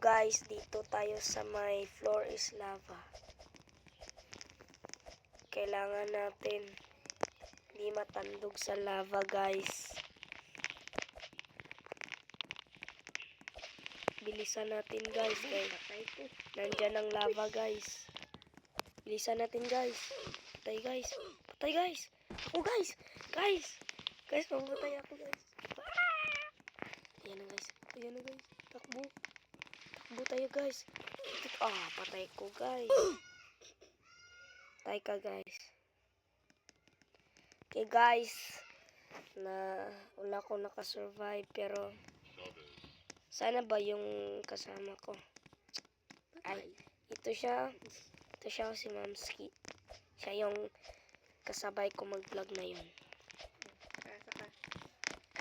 guys, dito tayo sa may floor is lava. Kailangan natin hindi matandog sa lava guys. Bilisan natin guys. Nandyan ang lava guys. Bilisan natin guys. Patay guys. Patay guys. Ako guys. Guys, mamatay ako guys. Ayan na guys. Ayan na guys. Takbo. Takbo tayo guys. Patay ko guys. Patay ka guys. Okay guys. Wala ko nakasurvive pero sana ba yung kasama ko? Ay, ito siya. Ito siya si Mamski. Siya yung kasabay ko mag-vlog na yun.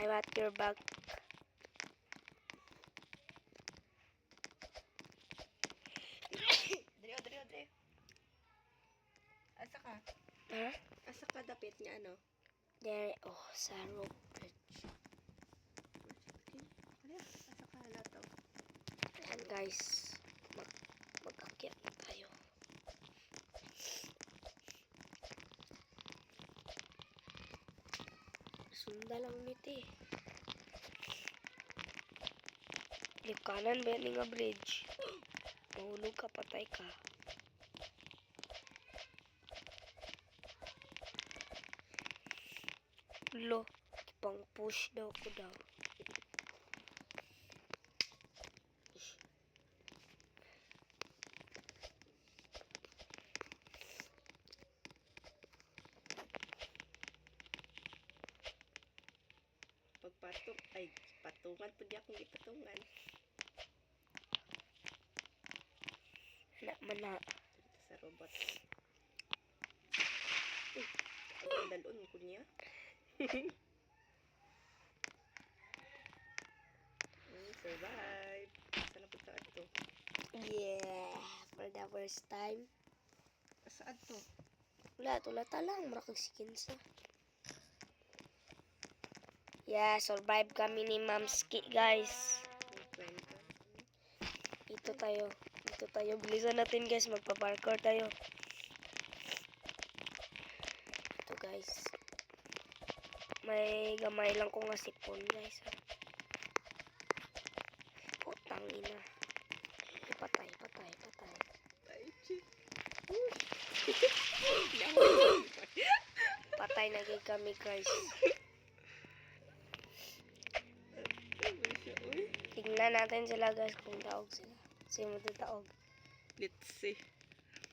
I want your back. Dre. Asa ka? Ha? Asa ka dapit niya ano? There, sa rope bridge. Asa ka lato? Ayan guys. Mag-akyat na tayo. Sunda lang niti. Lip kanan ba nga bridge? Mahulog ka, patay ka. Lo, pang push daw ko daw. Pagpatok, ay, patungan po di akong ipatungan. Mana. Dito sa robot. Ang dalon ko niya. Survive. Saan na punta ito? Yeah, for the first time. Saan to? Wala, tulata lang. Marakag skins na. Yeah, survive kami ni Mamski, guys. Dito tayo. Bilisan natin, guys. Magpa-parkour tayo. Ito, guys. May gamay lang ko nga sipon, guys. Putang ina. Patay. Ay, chick. Patay na gid kami, guys. Tingnan natin sila, guys, kung taog sila. Sino taog? Let's see.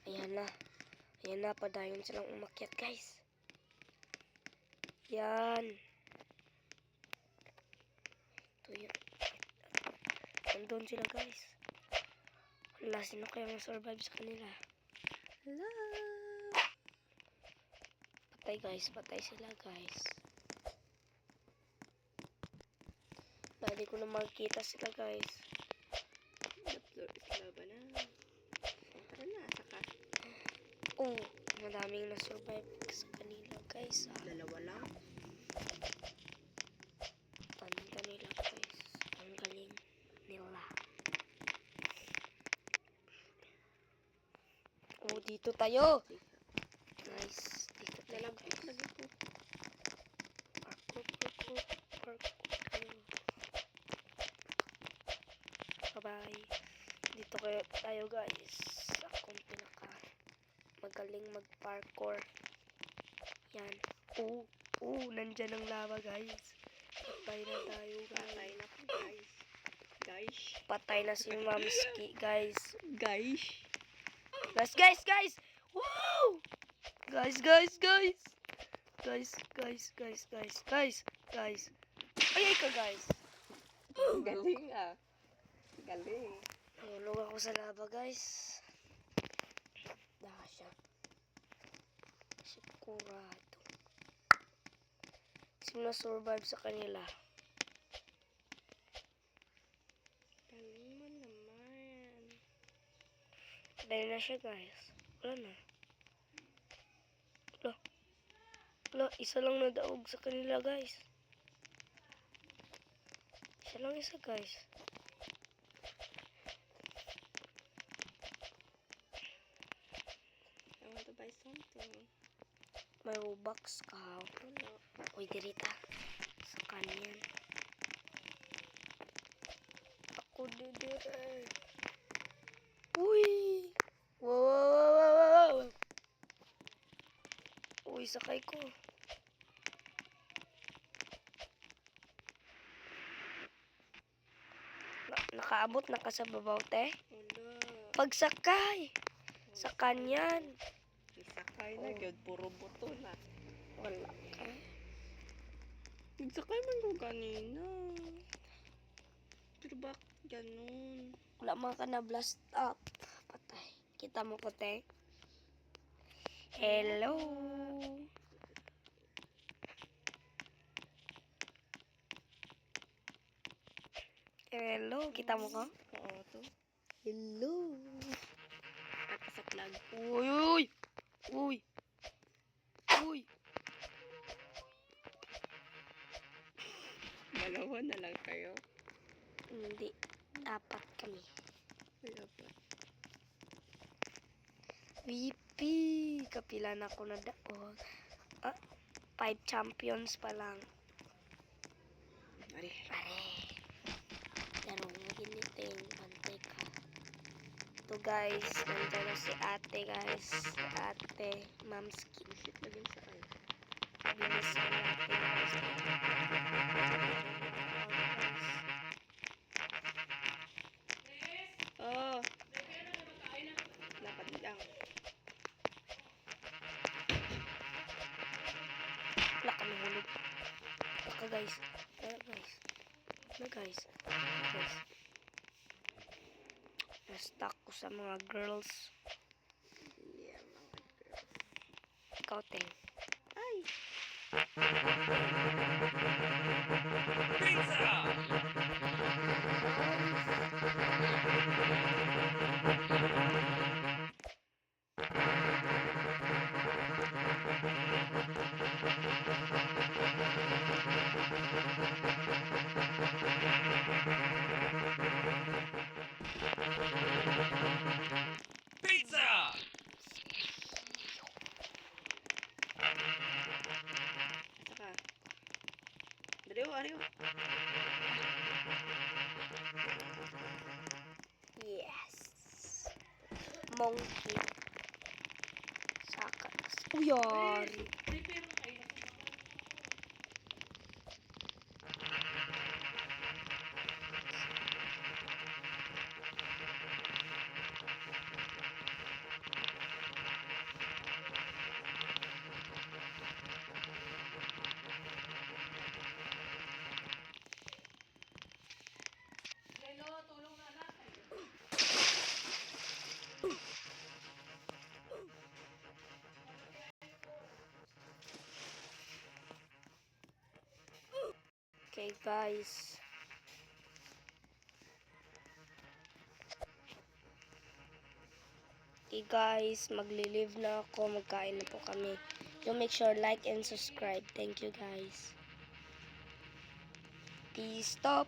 Ayan na, padayon silang umakyat, guys. Yan. Ito yun. Nandun sila, guys. Wala, sino kaya survive sa kanila? Hello. Patay sila, guys. Hindi ko na makikita sila, guys. The floor is lava na. Tara na, saka. Madaming na-survive sa kanila, guys. Dalawa lang. Tanda nila, guys. Ang galing nila. Dito tayo. Nice. Dito tayo, guys. Lagi ko. Parkour. Bye-bye. Dito tayo, guys. Akong pinaka magaling mag-parkour. Yan. Nandyan ang lava, guys. Patay na tayo, Patay guys. na po, guys. Patay na si Mamski, guys. Guys. Wow! Guys. Ay ka, guys. Galing ah. Galing. Nahulog ako sa lava, guys. Daha siya. Sigurado. Sino na-survive sa kanila? Galing mo naman. Dahil na siya, guys. Wala na. Wala, isa lang nadaog sa kanila, guys. Isa lang, guys. to. May Robux ka. Wala. Uy, dirita. Sa kanyan. Ako didire. Uy! Wow, wow, wow, wow, wow. Uy, sakay ko. Nakaabot na ka sa babaw, te? Wala. Pagsakay! Sa kanyan. Isakay na, gyud puro buto na. Wala ka. Nagsakay man ko kanina. Pero bakit ganun? Wala man ka na blast up. Patay. Kita mo ko, te? Hello. Hello. Kita mo ko? Oo, to. Hello. Tapos sa plug. Uy, uy. Uy. Uy. Dalawa na lang kayo. Hindi. Apat kami. Wala pa. VP. Kapila na ko na daon. 5 champions pa lang. Mari. Pare. Laro mo giniting. Pantay ka. Ito guys. Nandiyan na si ate guys. Si ate. Mamski. Visit na din sa ay. Bilisan natin guys. Oh. Lapad lang. Wala kami hulog. Baka guys. Wala guys. Wala guys. Guys. Na-stuck ko sa mga girls. Yeah, mga girls. Ikaw, Teng. Ay! Saka. Dariyo, ariyo. Yes. Monkey. Saka. Uyari. Okay, guys. Okay, guys. Magli-live na ako. Magkain na po kami. So, make sure like and subscribe. Thank you, guys. Peace. Stop.